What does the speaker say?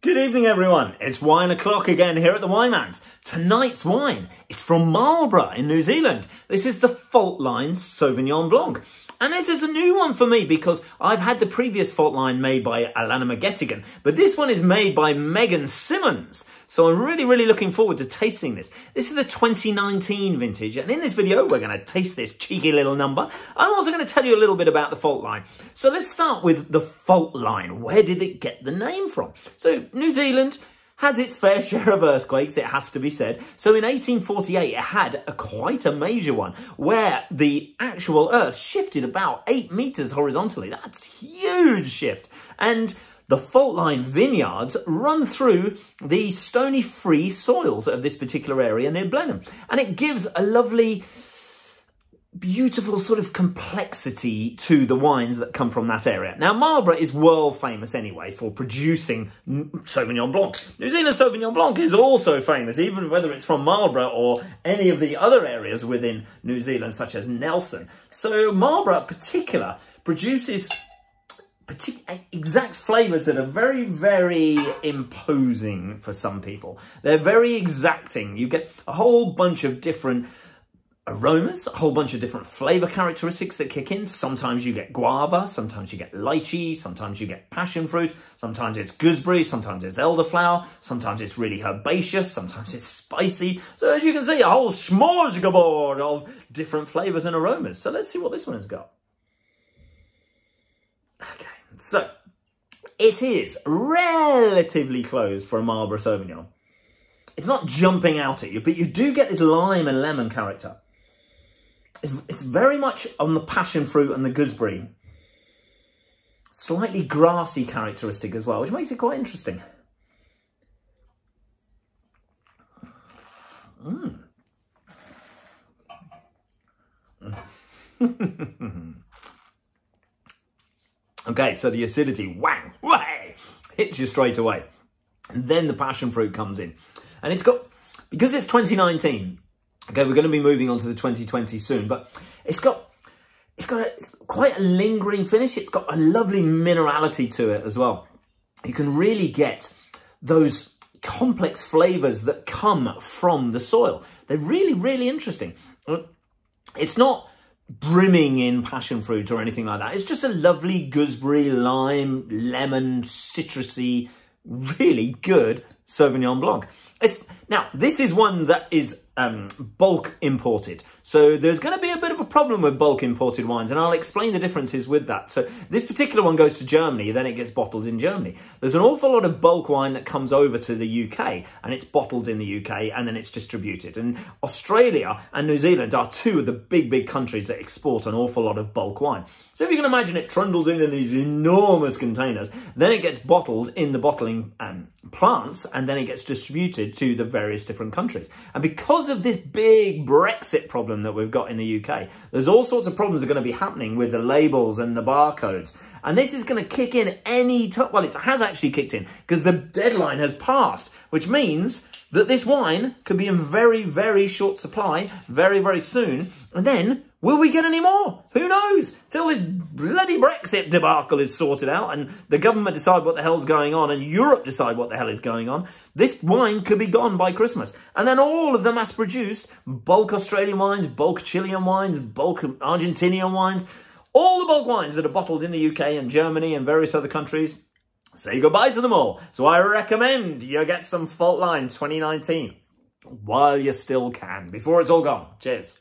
Good evening, everyone. It's wine o'clock again here at the Wine Man's. Tonight's wine, it's from Marlborough in New Zealand. This is the Fault Line Sauvignon Blanc. And this is a new one for me because I've had the previous Fault Line made by Alana McGettigan, but this one is made by Megan Simmons. So I'm really looking forward to tasting this. This is the 2019 vintage, and in this video, we're going to taste this cheeky little number. I'm also going to tell you a little bit about the Fault Line. So let's start with the Fault Line. Where did it get the name from? So New Zealand has its fair share of earthquakes, it has to be said. So in 1848, it had quite a major one where the actual earth shifted about 8 meters horizontally. That's a huge shift. And the Fault Line vineyards run through the stony free soils of this particular area near Blenheim. And it gives a lovely, beautiful sort of complexity to the wines that come from that area. Now, Marlborough is world famous anyway for producing Sauvignon Blanc. New Zealand Sauvignon Blanc is also famous, even whether it's from Marlborough or any of the other areas within New Zealand, such as Nelson. So Marlborough in particular produces exact flavours that are very imposing for some people. They're very exacting. You get a whole bunch of different aromas, a whole bunch of different flavour characteristics that kick in. Sometimes you get guava, sometimes you get lychee, sometimes you get passion fruit, sometimes it's gooseberry, sometimes it's elderflower, sometimes it's really herbaceous, sometimes it's spicy. So as you can see, a whole smorgasbord of different flavours and aromas. So let's see what this one has got. Okay, so it is relatively closed for a Marlborough Sauvignon. It's not jumping out at you, but you do get this lime and lemon character. It's very much on the passion fruit and the gooseberry. Slightly grassy characteristic as well, which makes it quite interesting. Okay, so the acidity, whang, way, hits you straight away. And then the passion fruit comes in. And it's got, because it's 2019, okay, we're going to be moving on to the 2020 soon, but it's quite a lingering finish. It's got a lovely minerality to it as well. You can really get those complex flavours that come from the soil. They're really interesting. It's not brimming in passion fruit or anything like that. It's just a lovely gooseberry, lime, lemon, citrusy, really good Sauvignon Blanc. Now, this is one that is bulk imported. So there's going to be a bit of a problem with bulk imported wines, and I'll explain the differences with that. So this particular one goes to Germany, then it gets bottled in Germany. There's an awful lot of bulk wine that comes over to the UK, and it's bottled in the UK, and then it's distributed. And Australia and New Zealand are two of the big countries that export an awful lot of bulk wine. So if you can imagine, it trundles in these enormous containers, then it gets bottled in the bottling plants, and then it gets distributed to the various different countries. And because of this big Brexit problem that we've got in the UK, there's all sorts of problems that are going to be happening with the labels and the barcodes. And this is going to kick in well, it has actually kicked in because the deadline has passed, which means that this wine could be in very short supply very soon. And then, will we get any more? Who knows? Till this bloody Brexit debacle is sorted out and the government decide what the hell's going on and Europe decide what the hell is going on, this wine could be gone by Christmas. And then all of the mass-produced bulk Australian wines, bulk Chilean wines, bulk Argentinian wines, all the bulk wines that are bottled in the UK and Germany and various other countries, say goodbye to them all. So I recommend you get some Fault Line 2019 while you still can, before it's all gone. Cheers.